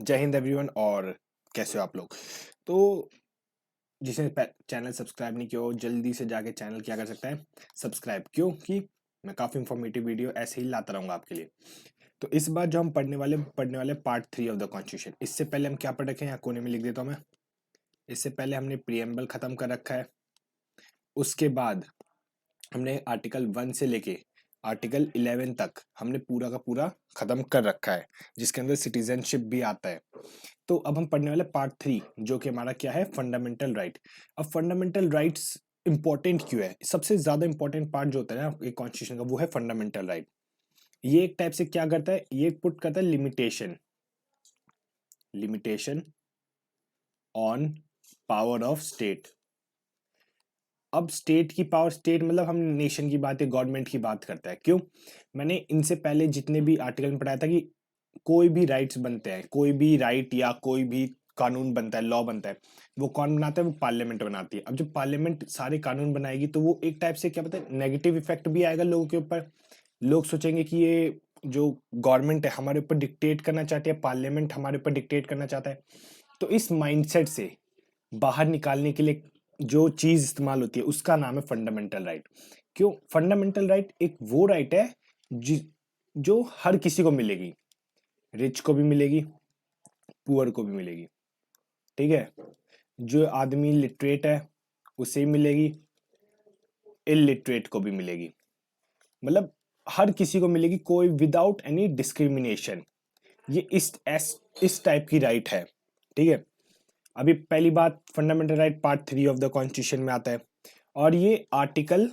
जय हिंद एवरीवन। और कैसे हो आप लोग। तो जिसने चैनल सब्सक्राइब नहीं किया हो जल्दी से जाके चैनल क्या कर सकता है, सब्सक्राइब। क्योंकि मैं काफ़ी इंफॉर्मेटिव वीडियो ऐसे ही लाता रहूँगा आपके लिए। तो इस बार जो हम पढ़ने वाले पार्ट 3 ऑफ द कॉन्स्टिट्यूशन। इससे पहले हम क्या पढ़ रखे हैं, यहाँ कोने में लिख देता हूँ मैं। इससे पहले हमने प्रीएम्बल खत्म कर रखा है। उसके बाद हमने आर्टिकल 1 से लेके आर्टिकल 11 तक हमने पूरा का पूरा खत्म कर रखा है, जिसके अंदर सिटीजनशिप भी आता है। तो अब हम पढ़ने वाले पार्ट 3, जो कि हमारा क्या है, फंडामेंटल राइट। अब फंडामेंटल राइट्स इंपॉर्टेंट क्यों है? सबसे ज्यादा इंपॉर्टेंट पार्ट जो होता है ना एक कॉन्स्टिट्यूशन का, वो है फंडामेंटल राइट। ये एक टाइप से क्या करता है, ये पुट करता है limitation limitation on power of state. अब स्टेट की पावर, स्टेट मतलब हम नेशन की बात या गवर्नमेंट की बात करता है। क्यों? मैंने इनसे पहले जितने भी आर्टिकल में पढ़ाया था कि कोई भी राइट्स बनते हैं, कोई भी राइट या कोई भी कानून बनता है, लॉ बनता है, वो कौन बनाता है? वो पार्लियामेंट बनाती है। अब जब पार्लियामेंट सारे कानून बनाएगी तो वो एक टाइप से क्या पता है, नेगेटिव इफेक्ट भी आएगा लोगों के ऊपर। लोग सोचेंगे कि ये जो गवर्नमेंट है हमारे ऊपर डिक्टेट करना चाहती है, पार्लियामेंट हमारे ऊपर डिक्टेट करना चाहता है। तो इस माइंडसेट से बाहर निकालने के लिए जो चीज इस्तेमाल होती है उसका नाम है फंडामेंटल राइट। क्यों? फंडामेंटल राइट एक वो राइट है जो हर किसी को मिलेगी, रिच को भी मिलेगी, पुअर को भी मिलेगी। ठीक है? जो आदमी लिटरेट है उसे भी मिलेगी, इलिटरेट को भी मिलेगी। मतलब हर किसी को मिलेगी, कोई विदाउट एनी डिस्क्रिमिनेशन। ये इस टाइप की राइट है। ठीक है? अभी पहली बात, fundamental right part 3 of the constitution में आता है, और ये आर्टिकल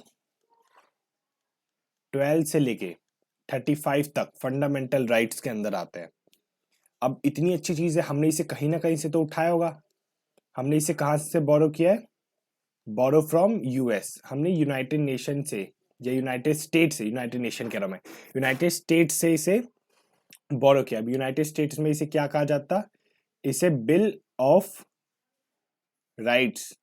12 से लेके 35 तक फंडामेंटल राइट्स के अंदर आते हैं। अब इतनी अच्छी चीज है, हमने इसे कहीं ना कहीं से तो उठाया होगा। हमने इसे कहाँ से बोरो किया है? Borrow from US. हमने यूनाइटेड नेशन से या यूनाइटेड स्टेट से, यूनाइटेड नेशन कह रहा हूं मैं, यूनाइटेड स्टेट से इसे बोरो किया। अब यूनाइटेड स्टेट्स में इसे क्या कहा जाता? इसे बिल ऑफ राइट्स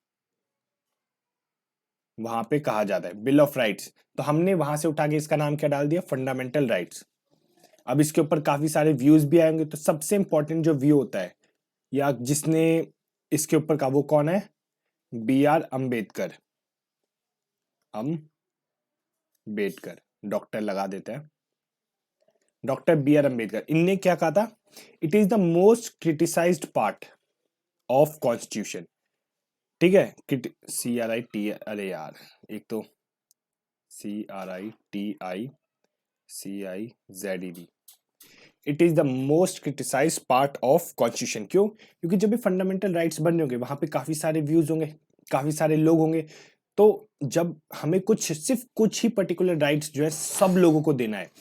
वहां पे कहा जाता है, बिल ऑफ राइट्स। तो हमने वहां से उठा के इसका नाम क्या डाल दिया? Fundamental rights. अब इसके ऊपर काफी सारे व्यूज भी आएंगे, तो सबसे इंपॉर्टेंट जो व्यू होता है या जिसने इसके ऊपर का, वो कौन है? B R Ambedkar. Ambedkar, doctor लगा देते हैं, डॉक्टर बी आर अम्बेडकर। इनने क्या कहा था? It is the most criticised part of constitution. ठीक है? सी आर आई टी, अरे यार, एक तो CRITICIZED। It is the most criticise part of constitution. क्यों? क्योंकि जब भी फंडामेंटल राइट्स बन रहे होंगे वहां पे काफी सारे व्यूज होंगे, काफी सारे लोग होंगे। तो जब हमें सिर्फ कुछ ही पर्टिकुलर राइट्स जो है सब लोगों को देना है,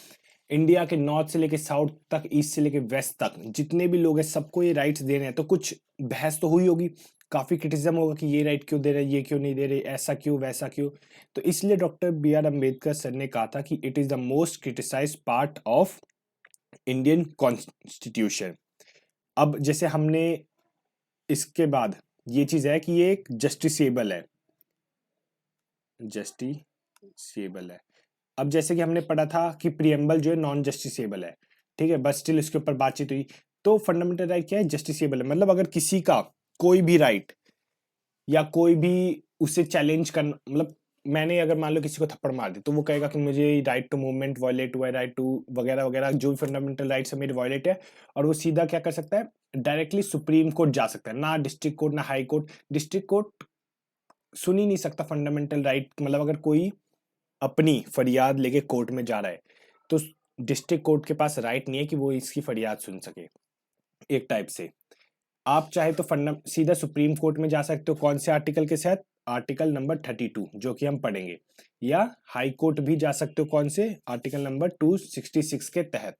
इंडिया के नॉर्थ से लेके साउथ तक, ईस्ट से लेके वेस्ट तक जितने भी लोग हैं सबको ये राइट्स देने हैं, तो कुछ बहस तो हुई होगी, काफी क्रिटिसिज्म होगा कि ये राइट क्यों दे रहे, ये क्यों नहीं दे रहे, ऐसा क्यों वैसा क्यों। तो इसलिए doctor B R Ambedkar sir ने कहा था कि it is the most criticise part of Indian constitution. अब जैसे हमने इसके बाद ये चीज है कि ये एक जस्टिसेबल है, जस्टिसेबल है। अब जैसे कि हमने पढ़ा था कि प्रियम्बल जो है नॉन जस्टिसेबल है। ठीक है? बट स्टिल इसके ऊपर बातचीत हुई। तो फंडामेंटल राइट क्या है? जस्टिसेबल है। मतलब अगर किसी का कोई भी राइट या कोई भी उसे चैलेंज करना, मतलब मैंने अगर मान लो किसी को थप्पड़ मार दी तो वो कहेगा कि मुझे राइट टू मूवमेंट वायलेट हुआ है, राइट टू वगैरह वगैरह, जो भी फंडामेंटल राइट्स है मेरे वायलेट है, और वो सीधा क्या कर सकता है? डायरेक्टली सुप्रीम कोर्ट जा सकता है, ना डिस्ट्रिक्ट कोर्ट ना हाई कोर्ट। डिस्ट्रिक्ट कोर्ट सुन ही नहीं सकता फंडामेंटल राइट। मतलब अगर कोई अपनी फरियाद लेके कोर्ट में जा रहा है तो डिस्ट्रिक्ट कोर्ट के पास राइट नहीं है कि वो इसकी फरियाद सुन सके। एक टाइप से आप चाहे तो सीधा सुप्रीम कोर्ट में जा सकते हो। कौन से आर्टिकल के साथ? आर्टिकल नंबर 32, जो कि हम पढ़ेंगे। या हाई कोर्ट भी जा सकते हो। कौन से? आर्टिकल नंबर 266 के तहत।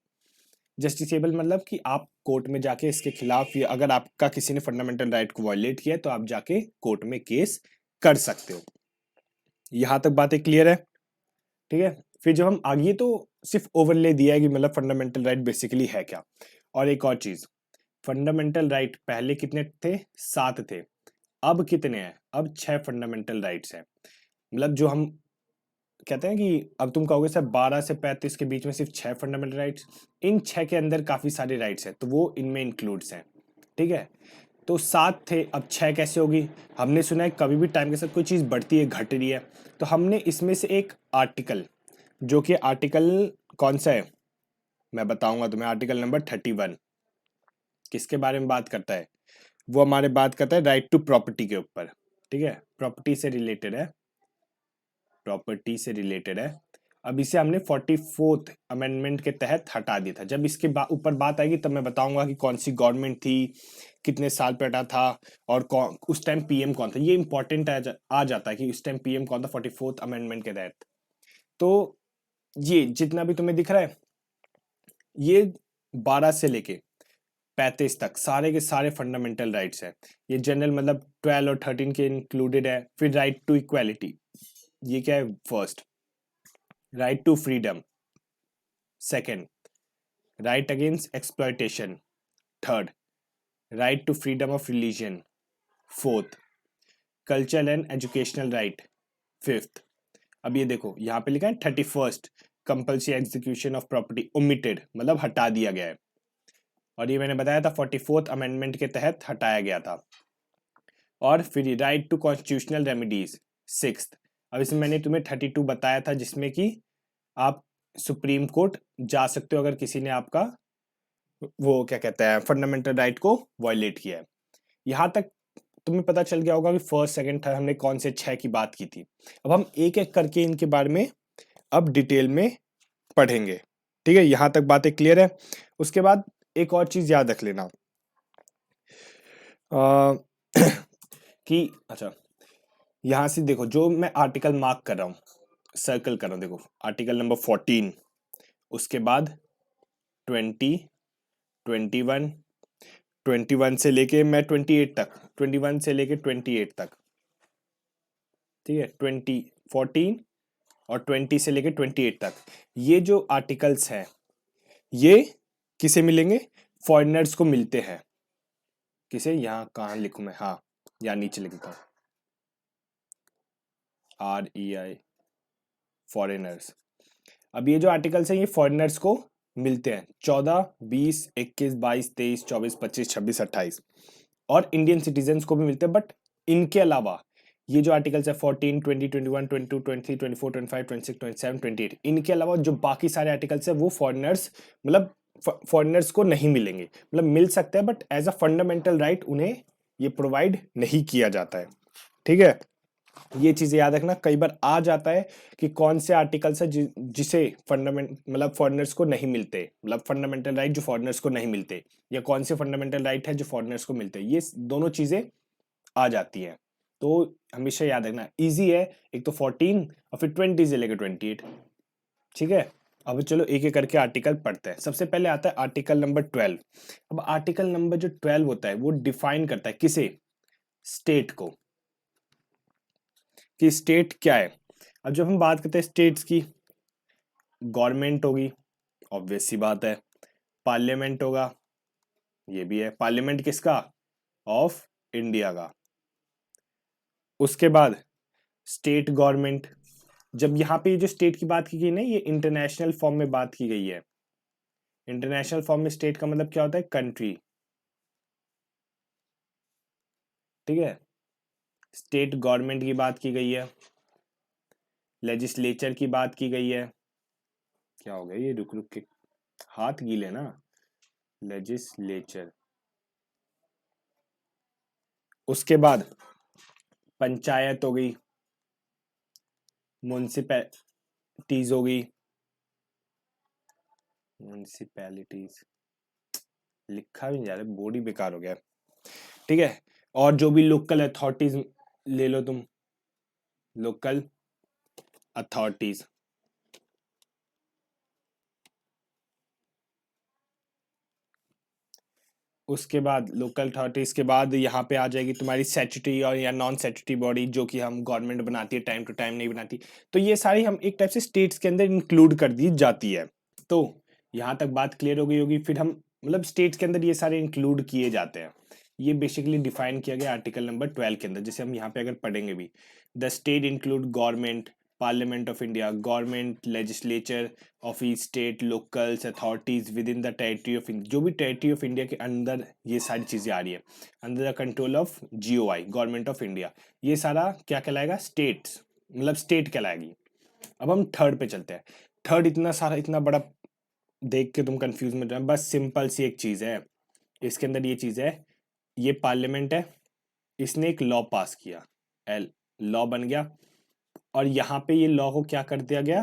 जस्टिसेबल मतलब कि आप कोर्ट में जाके इसके खिलाफ, या अगर आपका किसी ने फंडामेंटल राइट को वायलेट किया है तो आप जाके कोर्ट में केस कर सकते हो। यहां तक बातें क्लियर है? ठीक है? फिर जब हम आगे, तो सिर्फ ओवरले दिया है कि मतलब फंडामेंटल राइट बेसिकली है क्या। और एक और चीज, फंडामेंटल राइट पहले कितने थे? 7 थे। अब कितने हैं? अब 6 फंडामेंटल राइट्स हैं। मतलब जो हम कहते हैं कि अब तुम कहोगे सर 12 से 35 के बीच में सिर्फ 6 फंडामेंटल राइट्स, इन 6 के अंदर काफी सारे राइट्स हैं, तो वो इनमें इंक्लूड्स हैं। ठीक है, तो 7 थे, अब 6 कैसे होगी? हमने सुना है कभी भी टाइम के साथ कोई चीज़ बढ़ती है, घट रही है, तो हमने इसमें से एक आर्टिकल, जो कि आर्टिकल कौन सा है मैं बताऊंगा तुम्हें, आर्टिकल नंबर 31 किसके बारे में बात करता है? वो हमारे बात करता है राइट टू प्रॉपर्टी के ऊपर। ठीक है, प्रॉपर्टी से रिलेटेड है, प्रॉपर्टी से रिलेटेड है। अब इसे हमने 44th अमेंडमेंट के तहत हटा दिया था। जब इसके ऊपर बात आएगी तब मैं बताऊंगा कि कौन सी गवर्नमेंट थी, कितने साल पे हटा था, और कौन उस टाइम पीएम कौन था। ये इंपॉर्टेंट आ जाता है कि उस टाइम पीएम कौन था 44th अमेंडमेंट के तहत। तो ये जितना भी तुम्हें दिख रहा है, ये 12 से लेके 35 तक सारे के सारे फंडामेंटल राइट्स है। ये जनरल मतलब 12 और 13 के इंक्लूडेड है। फिर राइट टू इक्वालिटी, ये क्या है? First, right to freedom, second, right against exploitation, third, right to freedom of religion, fourth, cultural and educational right, fifth. अब ये देखो यहाँ पे लिखा है 31st, compulsory execution of property omitted, मतलब हटा दिया गया है। और ये मैंने बताया था 44th अमेंडमेंट के तहत हटाया गया था। और फिर right to constitutional remedies, sixth. अब इसमें मैंने तुम्हें 32 बताया था, जिसमें कि आप सुप्रीम कोर्ट जा सकते हो अगर किसी ने आपका वो क्या कहते हैं फंडामेंटल राइट को वायलेट किया है। यहाँ तक तुम्हें पता चल गया होगा कि फर्स्ट सेकंड थर्ड हमने कौन से 6 की बात की थी। अब हम एक एक करके इनके बारे में अब डिटेल में पढ़ेंगे। ठीक है, यहाँ तक बातें क्लियर है। उसके बाद एक और चीज याद रख लेना कि अच्छा, यहाँ से देखो जो मैं आर्टिकल मार्क कर रहा हूँ, सर्कल कर रहा हूँ, देखो आर्टिकल नंबर 14, उसके बाद 20, 21, 21 से लेके मैं 28 तक, 21 से लेके 28 तक, ठीक है, 20, 14 और 20 से लेके 28 तक, ये जो आर्टिकल्स हैं ये किसे मिलेंगे? फॉरेनर्स को मिलते हैं। किसे? यहाँ कहाँ लिखूं मैं, हाँ यहाँ नीचे लिख देता हूँ, REI, फॉरेनर्स। अब ये जो आर्टिकल्स हैं ये फॉरेनर्स को मिलते हैं, 14, 20, 21, 22, 23, 24, 25, 26, 28, और इंडियन सिटीजन्स को भी मिलते हैं। बट इनके अलावा ये जो आर्टिकल्स है 14, 20, 21, 22, 23, 24, 25, 26, 27, 28, इनके अलावा जो बाकी सारे आर्टिकल्स है वो फॉरेनर्स मतलब फॉरेनर्स को नहीं मिलेंगे, मतलब मिल सकते हैं but as a fundamental right उन्हें ये प्रोवाइड नहीं किया जाता है। ठीक है, ये चीजें याद रखना। कई बार आ जाता है कि कौन से आर्टिकल्स है जिसे फंडामेंट मतलब फॉरेनर्स को नहीं मिलते, मतलब फंडामेंटल राइट जो फॉरेनर्स को नहीं मिलते, या कौन से फंडामेंटल राइट है जो फॉरेनर्स को मिलते हैं, ये दोनों चीजें आ जाती हैं। तो हमेशा याद रखना, इजी है, एक तो 14 और फिर 20 से लेकर 28। ठीक है, अब चलो एक एक करके आर्टिकल पढ़ते हैं। सबसे पहले आता है आर्टिकल नंबर 12। अब आर्टिकल नंबर जो 12 होता है वो डिफाइन करता है किसे? स्टेट को, कि स्टेट क्या है। अब जब हम बात करते हैं स्टेट्स की, गवर्नमेंट होगी, ऑब्वियस सी बात है, पार्लियामेंट होगा, ये भी है, पार्लियामेंट किसका? ऑफ इंडिया का। उसके बाद स्टेट गवर्नमेंट। जब यहाँ पे जो स्टेट की बात की गई ना, ये इंटरनेशनल फॉर्म में बात की गई है। इंटरनेशनल फॉर्म में स्टेट का मतलब क्या होता है? कंट्री। ठीक है, स्टेट गवर्नमेंट की बात की गई है, लेजिस्लेचर की बात की गई है। क्या हो गया ये? रुक रुक के हाथ गीले ना। लेजिस्लेचर। उसके बाद पंचायत हो गई, म्युनिसिपैलिटीज हो गई, म्युनिसिपैलिटीज लिखा भी नहीं जा रहा, बोर्ड ही बेकार हो गया। ठीक है, और जो भी लोकल अथॉरिटीज ले लो तुम, लोकल अथॉरिटीज। उसके बाद लोकल अथॉरिटीज के बाद यहाँ पे आ जाएगी तुम्हारी स्टैट्यूटरी और या नॉन स्टैट्यूटरी बॉडी, जो कि हम गवर्नमेंट बनाती है, टाइम टू टाइम नहीं बनाती। तो ये सारी हम एक टाइप से स्टेट्स के अंदर इंक्लूड कर दी जाती है। तो यहाँ तक बात क्लियर हो गई होगी। फिर हम मतलब स्टेट्स के अंदर ये सारे इंक्लूड किए जाते हैं। ये बेसिकली डिफाइन किया गया आर्टिकल नंबर 12 के अंदर, जैसे हम यहाँ पे अगर पढ़ेंगे भी, the state include government, parliament of India, government legislature of each state, locals authorities with in the territory of India, जो भी टेरिटरी ऑफ इंडिया के अंदर ये सारी चीजें आ रही है, under the control of GOI, government of India, ये सारा क्या कहलाएगा, स्टेट्स, मतलब स्टेट कहलाएगी। अब हम थर्ड पे चलते हैं। थर्ड इतना सारा इतना बड़ा देख के तुम कंफ्यूज में, बस सिंपल सी एक चीज है, इसके अंदर ये चीज है, ये पार्लियामेंट है, इसने एक लॉ पास किया, लॉ बन गया, और यहाँ पे ये लॉ को क्या कर दिया गया,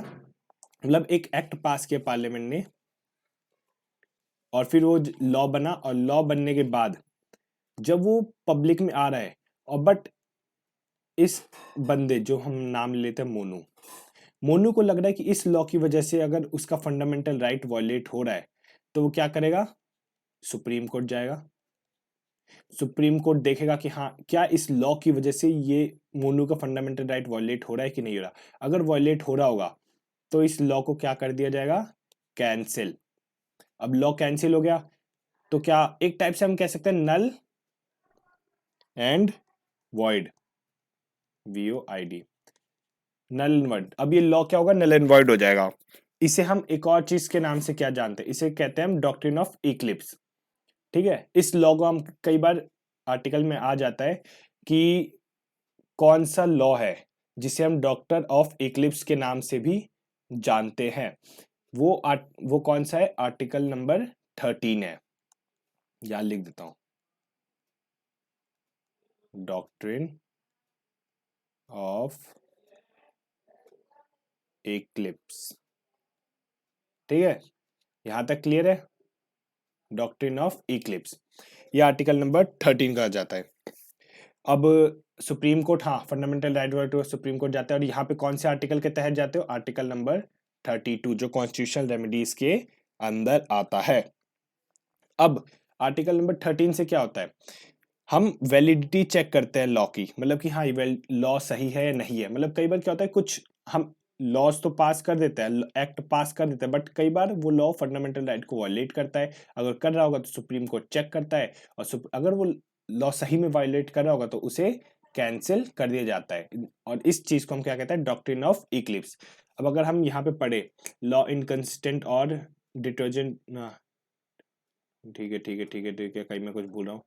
मतलब एक एक्ट पास किया पार्लियामेंट ने, और फिर वो लॉ बना, और लॉ बनने के बाद जब वो पब्लिक में आ रहा है, और बट इस बंदे जो हम नाम लेते हैं मोनू को लग रहा है कि इस लॉ की वजह से अगर उसका फंडामेंटल राइट वायलेट हो रहा है, तो वो क्या करेगा, सुप्रीम कोर्ट जाएगा, सुप्रीम कोर्ट देखेगा कि हाँ क्या इस लॉ की वजह से ये मोनू का फंडामेंटल राइट वायलेट हो रहा है कि नहीं हो रहा, अगर वायलेट हो रहा होगा तो इस लॉ को क्या कर दिया जाएगा, कैंसिल। अब लॉ कैंसिल हो गया, तो क्या एक टाइप से हम कह सकते हैं null and void, VOID, null and void. अब ये लॉ क्या होगा, नल एंड वॉइड हो जाएगा। इसे हम एक और चीज के नाम से क्या जानते हैं, इसे कहते हैं हम डॉक्ट्रिन ऑफ इक्लिप्स, ठीक है। इस लॉ को हम कई बार आर्टिकल में आ जाता है कि कौन सा लॉ है जिसे हम डॉक्टर ऑफ इक्लिप्स के नाम से भी जानते हैं, वो कौन सा है, आर्टिकल नंबर 13 है, यहां लिख देता हूं, डॉक्ट्रिन ऑफ इक्लिप्स, ठीक है, यहां तक क्लियर है, डॉक्ट्रिन ऑफ इक्लिप्स, ये आर्टिकल नंबर 13 का जाता है। अब सुप्रीम कोर्ट, हाँ फंडामेंटल राइट सुप्रीम कोर्ट जाता है, और यहाँ पे कौन से आर्टिकल के तहत जाते हो, आर्टिकल नंबर 32 जो कॉन्स्टिट्यूशनल रेमेडीज के अंदर आता है। अब आर्टिकल नंबर 13 से क्या होता है, हम वैलिडिटी चेक करते हैं लॉ की, मतलब कि हाँ ये लॉ सही है या नहीं है। मतलब कई बार क्या होता है, कुछ हम लॉज तो पास कर देते हैं, एक्ट पास कर देते हैं, बट कई बार वो लॉ फंडामेंटल राइट को वायलेट करता है, अगर कर रहा होगा तो सुप्रीम कोर्ट चेक करता है, और अगर वो लॉ सही में वायलेट कर रहा होगा तो उसे कैंसिल कर दिया जाता है, और इस चीज को हम क्या कहते हैं, डॉक्ट्रिन ऑफ इक्लिप्स। अब अगर हम यहाँ पे पढ़े लॉ इनकंसिस्टेंट और डिटर्जेंट, ठीक है ठीक है ठीक है ठीक है, कहीं मैं कुछ भूल रहा हूँ,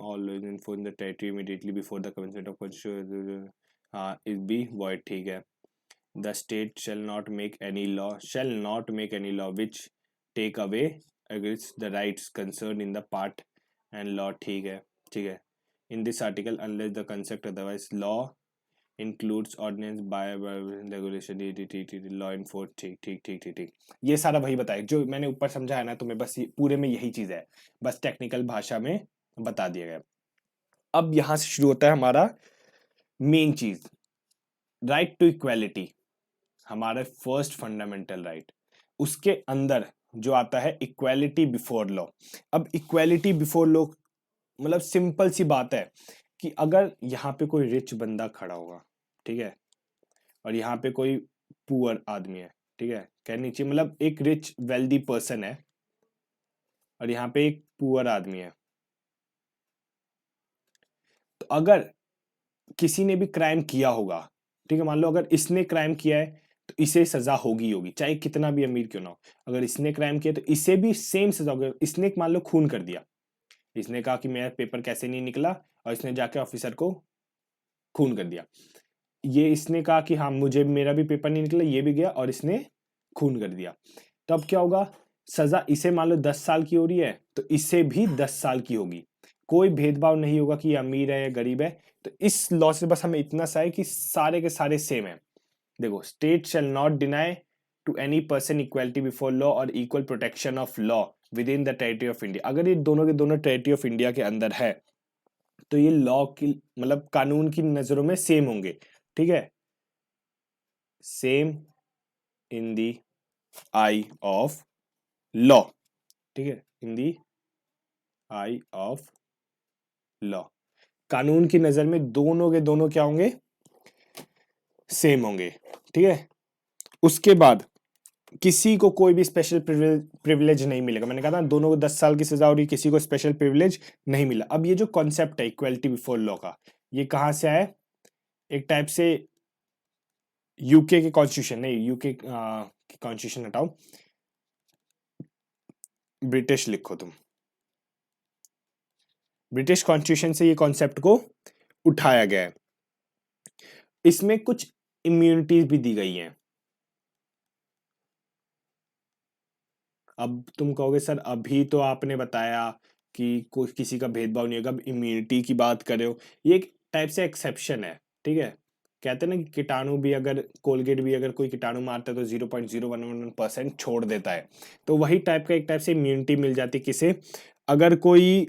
always inform the territory immediately before the commencement of constitution, हाँ is be void, ठीक है। The state shall not make any law which take away against the rights concerned in the part and law, ठीक है ठीक है। In this article unless the concept otherwise law includes ordinance by regulation law enforcement, ठीक ठीक ठीक ठीक ठीक, ये सारा वही बताया जो मैंने ऊपर समझाया ना तुम्हें, बस पूरे में यही चीज है, बस टेक्निकल भाषा में बता दिया गया। अब यहां से शुरू होता है हमारा मेन चीज, राइट टू इक्वालिटी, हमारा फर्स्ट फंडामेंटल राइट, उसके अंदर जो आता है इक्वालिटी बिफोर लॉ। अब इक्वालिटी बिफोर लॉ मतलब सिंपल सी बात है कि अगर यहाँ पे कोई रिच बंदा खड़ा होगा, ठीक है, और यहाँ पे कोई पुअर आदमी है, ठीक है, कहने चाहिए मतलब एक रिच वेल्दी पर्सन है और यहाँ पे एक पुअर आदमी है, तो अगर किसी ने भी क्राइम किया होगा, ठीक है, मान लो अगर इसने क्राइम किया है तो इसे सजा होगी, चाहे कितना भी अमीर क्यों ना हो। अगर इसने क्राइम किया तो इसे भी सेम सजा होगी। इसने मान लो खून कर दिया, इसने कहा कि मेरा पेपर कैसे नहीं निकला, और इसने जाके ऑफिसर को खून कर दिया। ये इसने कहा कि हाँ मुझे मेरा भी पेपर नहीं निकला, ये भी गया और इसने खून कर दिया। तो अब क्या होगा, सजा इसे मान लो 10 साल की हो रही है तो इसे भी 10 साल की होगी, कोई भेदभाव नहीं होगा कि ये अमीर है या गरीब है। तो इस लॉ से बस हमें इतना सा है कि सारे के सारे सेम है। देखो, state shall not deny to any person equality before law और equal protection of law within the territory of India. अगर ये दोनों के दोनों टेरिटरी ऑफ इंडिया के अंदर है तो ये लॉ की मतलब कानून की नजरों में सेम होंगे, ठीक है, same in the I of law, ठीक है, इन दी आई ऑफ लॉ, कानून की नजर में दोनों के दोनों क्या होंगे, सेम होंगे, ठीक है। उसके बाद किसी को कोई भी स्पेशल प्रिविलेज नहीं मिलेगा। मैंने कहा था दोनों को 10 साल की सजा हो रही, किसी को स्पेशल प्रिविलेज नहीं मिला। अब ये जो कॉन्सेप्ट है इक्वालिटी बिफोर लॉ का, ये कहां से आया, एक टाइप से यूके के कॉन्स्टिट्यूशन नहीं, यूके की कॉन्स्टिट्यूशन हटाओ, ब्रिटिश लिखो तुम। ब्रिटिश कॉन्स्टिट्यूशन से ये कॉन्सेप्ट को उठाया गया है। इसमें कुछ इम्यूनिटीज भी दी गई हैं। अब तुम कहोगे सर अभी तो आपने बताया कि कोई किसी का भेदभाव नहीं होगा, अब इम्यूनिटी की बात कर रहे हो, ये एक टाइप से एक्सेप्शन है, ठीक है। कहते हैं ना कि कीटाणु भी अगर, कोलगेट भी अगर कोई कीटाणु मारता है तो 0.011% छोड़ देता है, तो वही टाइप का एक टाइप से इम्यूनिटी मिल जाती है किसे, अगर कोई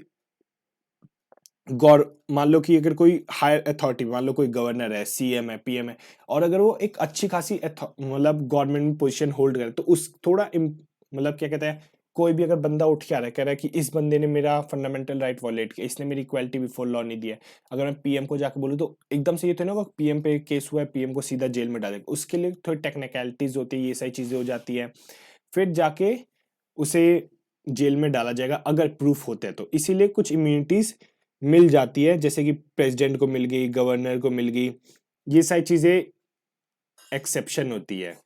गौर मान लो कि अगर कोई हायर अथॉरिटी, मान लो कोई गवर्नर है, सीएम है, पीएम है, और अगर वो एक अच्छी खासी मतलब गवर्नमेंट में पोजीशन होल्ड करे, तो उस थोड़ा मतलब क्या कहते हैं, कोई भी अगर बंदा उठ के आ रहा है, कह रहा है कि इस बंदे ने मेरा फंडामेंटल राइट वॉलेट किया, इसने मेरी इक्वालिटी बिफोर लॉ नहीं दिया, अगर मैं पीएम को जाकर बोलूँ तो एकदम से ये तो ना होगा पीएम पे केस हुआ है, पीएम को सीधा जेल में डालेगा, उसके लिए थोड़ी टेक्निकलिटीज होती है, ये सारी चीजें हो जाती है, फिर जाके उसे जेल में डाला जाएगा अगर प्रूफ होते हैं तो। इसीलिए कुछ इम्यूनिटीज मिल जाती है, जैसे कि प्रेसिडेंट को मिल गई, गवर्नर को मिल गई, ये सारी चीजें एक्सेप्शन होती है।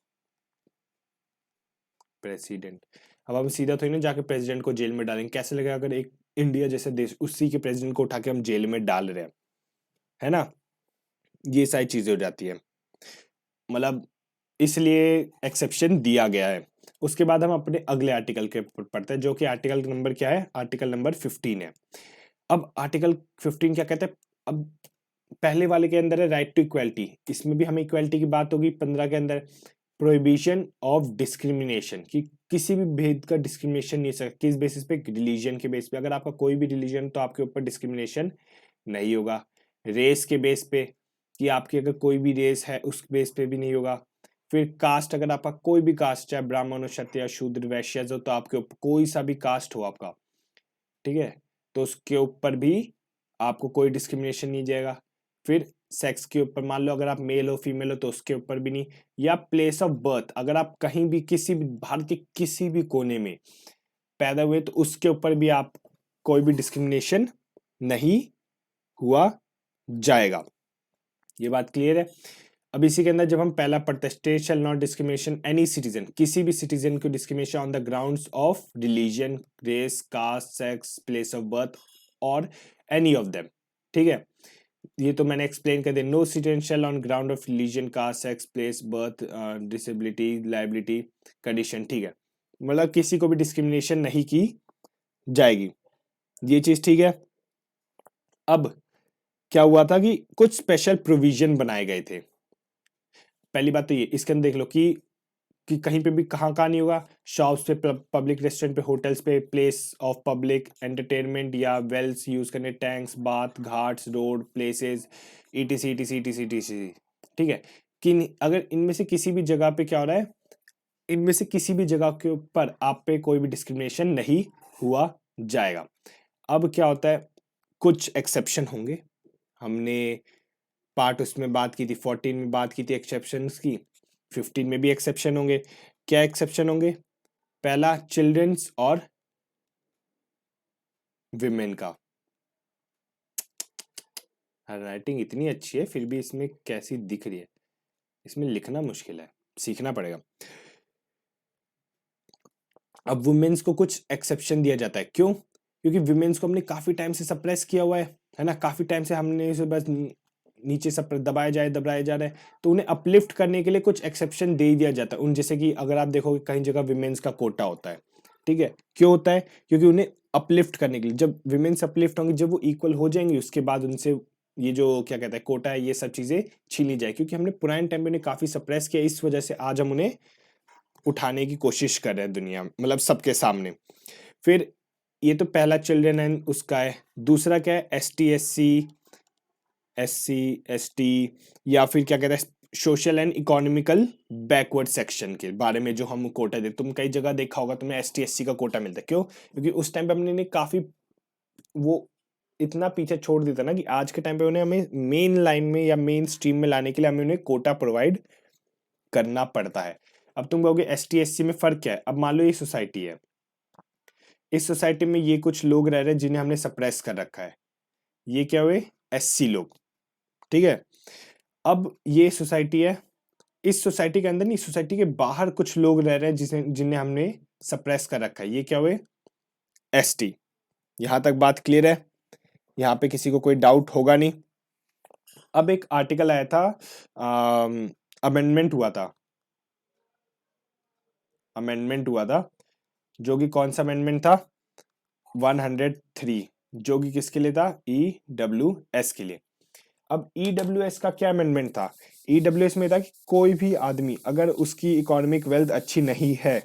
प्रेसिडेंट, अब हम सीधा थोड़ी ना जाके प्रेसिडेंट को जेल में डालेंगे, कैसे लगेगा अगर एक इंडिया जैसे देश उसी के प्रेसिडेंट को उठा के हम जेल में डाल रहे हैं, है ना, ये सारी चीजें हो जाती है, मतलब इसलिए एक्सेप्शन दिया गया है। उसके बाद हम अपने अगले आर्टिकल के पढ़ते हैं, जो कि आर्टिकल नंबर क्या है, आर्टिकल नंबर 15 है। अब आर्टिकल 15 क्या कहते हैं, अब पहले वाले के अंदर है राइट टू इक्वालिटी, इसमें भी हमें इक्वालिटी की बात होगी। 15 के अंदर प्रोहिबिशन ऑफ डिस्क्रिमिनेशन, कि किसी भी भेद का डिस्क्रिमिनेशन नहीं सकता, किस बेसिस पे, रिलीजन के बेस पे, अगर आपका कोई भी रिलीजन तो आपके ऊपर डिस्क्रिमिनेशन नहीं होगा। रेस के बेस पे, कि आपकी अगर कोई भी रेस है उस बेस पे भी नहीं होगा। फिर कास्ट, अगर आपका कोई भी कास्ट, चाहे ब्राह्मण हो, क्षत्रिय, शूद्र, वैश्य हो, तो आपके ऊपर कोई सा भी कास्ट हो आपका, ठीक है, तो उसके ऊपर भी आपको कोई डिस्क्रिमिनेशन नहीं जाएगा। फिर सेक्स के ऊपर, मान लो अगर आप मेल हो फीमेल हो तो उसके ऊपर भी नहीं, या प्लेस ऑफ बर्थ, अगर आप कहीं भी किसी भी भारत के किसी भी कोने में पैदा हुए तो उसके ऊपर भी आप कोई भी डिस्क्रिमिनेशन नहीं हुआ जाएगा। ये बात क्लियर है। अब इसी के अंदर जब हम पहला पढ़ते हैं, state shall not discrimination any citizen, किसी भी सिटीजन को discrimination on the grounds of religion, race, caste, sex, place of birth और एनी ऑफ देम, ठीक है, ये तो मैंने एक्सप्लेन कर दिया। No citizen shall on ground of religion, caste, sex, place, birth, disability, liability, condition, ठीक है, मतलब किसी को भी डिस्क्रिमिनेशन नहीं की जाएगी, ये चीज ठीक है। अब क्या हुआ था कि कुछ स्पेशल प्रोविजन बनाए गए थे। पहली बात तो ये, इसके अंदर देख लो कि कहीं पे भी कहाँ नहीं होगा, शॉप्स पे, पब्लिक रेस्टोरेंट पे, होटल्स पे, प्लेस ऑफ पब्लिक एंटरटेनमेंट या वेल्स यूज करने, tanks, bath, Ghats, road, places, etc etc etc etc, ठीक है, कि अगर इनमें से किसी भी जगह पे क्या हो रहा है, इनमें से किसी भी जगह के ऊपर आप पे कोई भी डिस्क्रिमिनेशन नहीं हुआ जाएगा। अब क्या होता है, कुछ एक्सेप्शन होंगे, हमने पार्ट उसमें बात की थी, 14 में बात की थी एक्सेप्शंस की, 15 में भी एक्सेप्शन होंगे। क्या एक्सेप्शन होंगे, पहला चिल्ड्रंस और विमेन का। राइटिंग इतनी अच्छी है फिर भी इसमें कैसी दिख रही है, इसमें लिखना मुश्किल है, सीखना पड़ेगा। अब वुमेन्स को कुछ एक्सेप्शन दिया जाता है, क्यों, क्योंकि वुमेन्स को हमने काफी टाइम से सप्रेस किया हुआ है ना, काफी टाइम से हमने इसे बस नीचे सब दबाया जा रहा है, तो उन्हें अपलिफ्ट करने के लिए कुछ एक्सेप्शन दे दिया जाता है उन, जैसे कि अगर आप देखोगे कहीं जगह विमेन्स का कोटा होता है, ठीक है, क्यों होता है, क्योंकि उन्हें अपलिफ्ट करने के लिए, जब विमेन्स अपलिफ्ट होंगी, जब वो इक्वल हो जाएंगे, उसके बाद उनसे ये जो क्या कहता है कोटा है, ये सब चीजें छीनी जाए, क्योंकि हमने पुराने टाइम में उन्हें काफी सप्रेस किया, इस वजह से आज हम उन्हें उठाने की कोशिश कर रहे हैं दुनिया, मतलब सबके सामने। फिर ये तो पहला चिल्ड्रन एंड उसका है। दूसरा क्या है, ST या फिर क्या कहते हैं social and economical backward section के बारे में जो हम कोटा दे, तुम कई जगह देखा होगा तुम्हें ST SC का कोटा मिलता है, क्यों, क्योंकि उस टाइम पे हमने काफी वो इतना पीछे छोड़ देता ना कि आज के टाइम पे उन्हें हमें मेन लाइन में या मेन स्ट्रीम में लाने के लिए हमें उन्हें कोटा प्रोवाइड करना पड़ता है। अब तुम कहोगे ST SC में फर्क क्या है, अब मान लो ये सोसाइटी है, इस सोसाइटी में ये कुछ लोग रह रहे हैं जिन्हें हमने सप्रेस कर रखा है, ये क्या हुए SC लोग, ठीक है। अब ये सोसाइटी है, इस सोसाइटी के अंदर नहीं, सोसाइटी के बाहर कुछ लोग रह रहे हैं जिन्हें हमने सप्रेस कर रखा है, ये क्या हुए? एसटी। यहां तक बात क्लियर है? यहाँ पे किसी को कोई डाउट होगा नहीं। अब एक आर्टिकल आया था, अमेंडमेंट हुआ था, जो कि कौन सा अमेंडमेंट था? 103, जो कि किसके लिए था? EWS के लिए। अब EWS का क्या अमेंडमेंट था? EWS में था कि कोई भी आदमी अगर उसकी इकोनॉमिक वेल्थ अच्छी नहीं है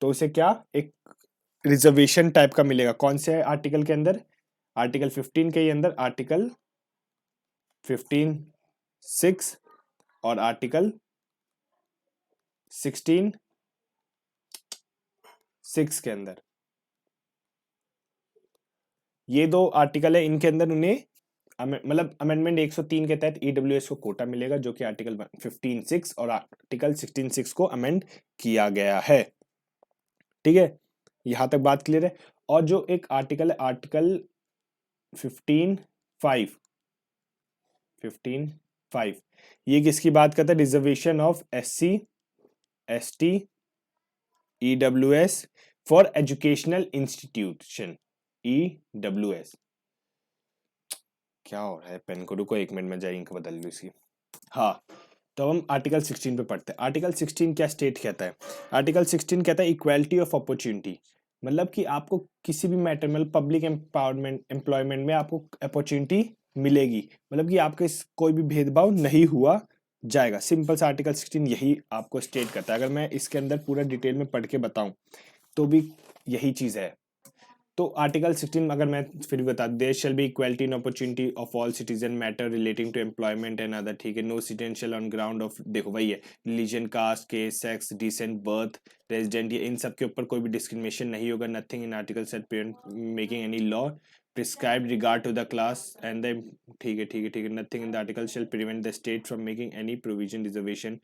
तो उसे क्या, एक रिजर्वेशन टाइप का मिलेगा। कौन से आर्टिकल के अंदर? आर्टिकल 15 के अंदर, आर्टिकल 15(6) और आर्टिकल 16(6) के अंदर। ये दो आर्टिकल है, इनके अंदर उन्हें मतलब अमेंडमेंट 103 के तहत EWS को कोटा मिलेगा, जो कि आर्टिकल 15(6) और आर्टिकल 16(6) को अमेंड किया गया है। ठीक है, यहां तक बात क्लियर है। और जो एक आर्टिकल है, आर्टिकल 15(5), ये किसकी बात करता है? Reservation of SC ST EWS for educational institution, EWS। क्या हो रहा है पेन को? रुको एक मिनट में जाए इंक बदल लूँ इसकी। हाँ, तो हम आर्टिकल 16 पे पढ़ते हैं। आर्टिकल 16 क्या स्टेट कहता है? आर्टिकल 16 कहता है इक्वालिटी ऑफ अपॉर्चुनिटी, मतलब कि आपको किसी भी मैटर में, पब्लिक एम्पावरमेंट, एम्प्लॉयमेंट में आपको अपॉर्चुनिटी मिलेगी, मतलब कि आपके कोई भी भेदभाव नहीं हुआ जाएगा। सिंपल सा आर्टिकल 16 यही आपको स्टेट करता है। अगर मैं इसके अंदर पूरा डिटेल में पढ़ के बताऊं तो भी यही चीज है। तो आर्टिकल 16 अगर मैं फिर बता, there shall be equality in opportunity of all citizen matter relating to employment and other. ठीक है, no citizen shall on ground of, देखो वही है, religion, caste, case, sex, descent, birth, resident, ये इन सब के ऊपर कोई भी डिस्क्रिमिनेशन नहीं होगा। Nothing in article set prevent making any law prescribed regard to the class and the, ठीक है, nothing in the article shall prevent the state from making any provision reservation.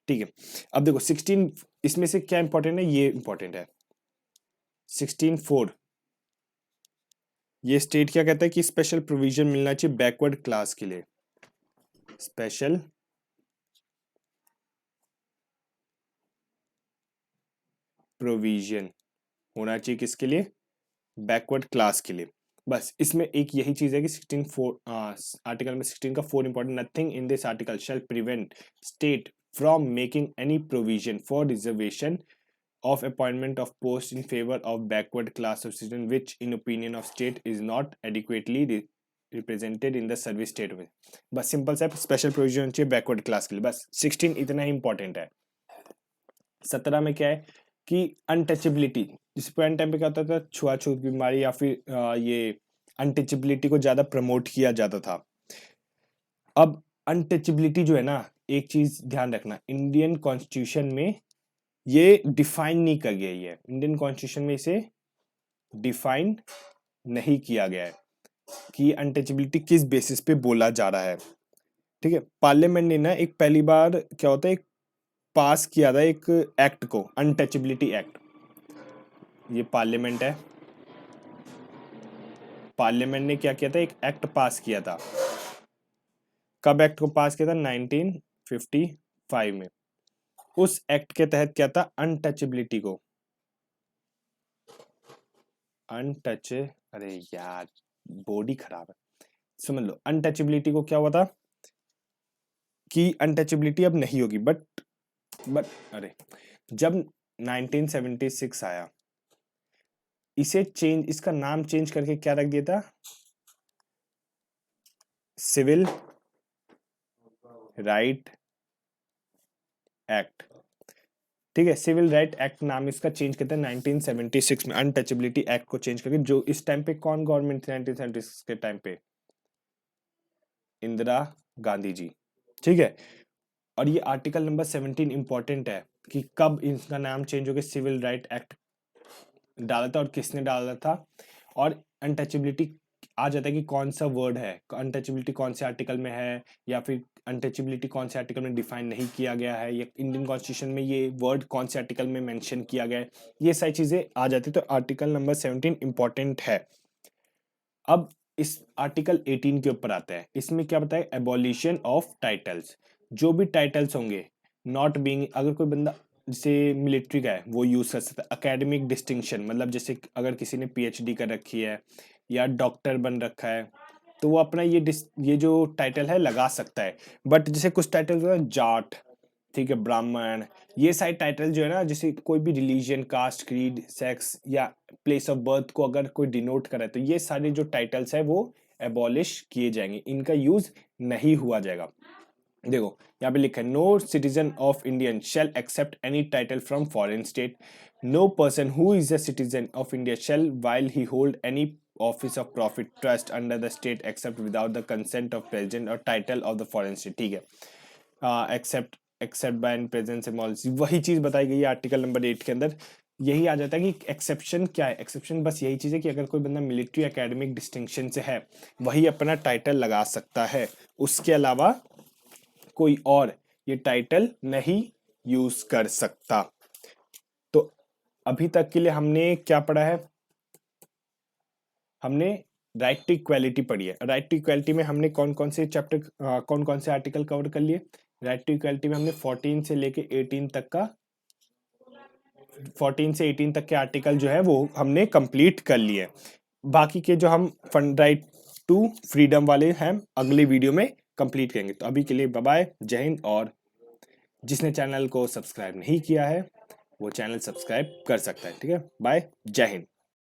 ठीक है, अब देखो 16 इसमें से क्या इंपॉर्टेंट है? ये इंपॉर्टेंट है 16(4), ये स्टेट क्या कहता है कि स्पेशल प्रोविजन मिलना चाहिए बैकवर्ड क्लास के लिए। स्पेशल प्रोविजन होना चाहिए किसके लिए? बैकवर्ड क्लास के लिए। बस इसमें एक यही चीज है कि 16(4) आर्टिकल में 16 का 4 important, nothing in this article shall prevent state from making any provision for reservation of appointment of post in favor of backward class of citizen which in opinion of state is not adequately represented in the service state में। बस simple सा special provision चाहिए backward class के लिए, बस 16 इतना ही important है। 17 में क्या है कि अनटचेबिलिटी, जिस पॉइंट टाइम पे क्या होता था, छुआछूत बीमारी या फिर ये अनटचेबिलिटी को ज्यादा प्रमोट किया जाता था। अब अनटचेबिलिटी जो है ना, एक चीज ध्यान रखना, इंडियन कॉन्स्टिट्यूशन में ये डिफाइन नहीं कर गया है, इंडियन कॉन्स्टिट्यूशन में इसे डिफाइन नहीं किया गया है कि अनटचेबिलिटी किस बेसिस पे बोला जा रहा है। ठीक है, पार्लियामेंट ने ना एक पहली बार क्या होता है, एक पास किया था एक एक्ट को, अनटचेबिलिटी एक्ट। ये पार्लियामेंट है, पार्लियामेंट ने क्या किया था, एक एक्ट पास किया था। कब एक्ट को पास किया था? 1955 में। उस एक्ट के तहत क्या था, अनटचेबिलिटी को अरे यार बॉडी खराब है, समझ लो। अनटचेबिलिटी को क्या हुआ था कि अनटचेबिलिटी अब नहीं होगी, बट अरे जब 1976 आया, इसे चेंज, इसका नाम चेंज करके क्या रख दिया था? Civil right act. ठीक है, सिविल राइट एक्ट नाम इसका चेंज करते हैं 1976 में, अनटचेबिलिटी एक्ट को चेंज करके। जो इस टाइम पे कौन गवर्नमेंट थी 1976 के टाइम पे? इंदिरा गांधी जी। ठीक है, और ये आर्टिकल नंबर 17 इंपॉर्टेंट है कि कब इसका नाम चेंज हो गया, सिविल राइट एक्ट डाला था और किसने डाला था, और अनटचेबिलिटी आ जाता है कि कौन सा वर्ड है, अनटचेबिलिटी कौन से आर्टिकल में है, या फिर अनटचेबिलिटी कौन से आर्टिकल में डिफाइन नहीं किया गया है, या इंडियन कॉन्स्टिट्यूशन में ये वर्ड कौन से आर्टिकल में मेंशन किया गया है, ये सारी चीजें आ जाती है। तो आर्टिकल नंबर 17 इंपॉर्टेंट है। अब इस आर्टिकल 18 के ऊपर आता है, इसमें क्या बताया? Abolition of titles. जो भी टाइटल्स होंगे, नॉट बीइंग, अगर कोई बंदा जैसे मिलिट्री का है वो यूज कर सकता है। एकेडमिक डिस्टिंक्शन मतलब जैसे अगर किसी ने पीएचडी कर रखी है या डॉक्टर बन रखा है तो वो अपना ये जो टाइटल है लगा सकता है। बट जैसे कुछ टाइटल जो है जाट, ठीक है, ब्राह्मण, ये सारे टाइटल जो है ना, जैसे कोई भी रिलीजन, कास्ट, क्रीड, सेक्स या प्लेस ऑफ बर्थ को अगर कोई डिनोट करे तो ये सारे जो टाइटल्स है वो एबॉलिश किए जाएंगे, इनका यूज नहीं हुआ जाएगा। देखो यहाँ पे लिखा है no citizen of Indian shall accept any title from foreign state, no person who is a citizen of India shall while he hold any office of profit trust under the state accept without the consent of president और title of the foreign state. ठीक है, accept by and presence policy, वही चीज बताई गई है article number 8 के अंदर। यही आ जाता है कि एक्सेप्शन क्या है। एक्सेप्शन बस यही चीज है कि अगर कोई बंदा मिलिट्री एकेडमिक डिस्टिंक्शन से है वही अपना टाइटल लगा सकता है, उसके अलावा कोई और ये टाइटल नहीं यूज कर सकता। तो अभी तक के लिए हमने क्या पढ़ा है, हमने राइट टू इक्वालिटी पढ़ी है। राइट टू इक्वालिटी में हमने कौन कौन से चैप्टर कौन कौन से आर्टिकल कवर कर लिए। राइट टू इक्वालिटी में हमने 14 से लेके 18 तक का 14 से 18 तक के आर्टिकल जो है वो हमने कंप्लीट कर लिए। बाकी के जो हम फंड राइट टू फ्रीडम वाले हैं अगले वीडियो में कंप्लीट करेंगे। तो अभी के लिए बाय बाय, जय हिंद। और जिसने चैनल को सब्सक्राइब नहीं किया है वो चैनल सब्सक्राइब कर सकता है। ठीक है, बाय, जय हिंद।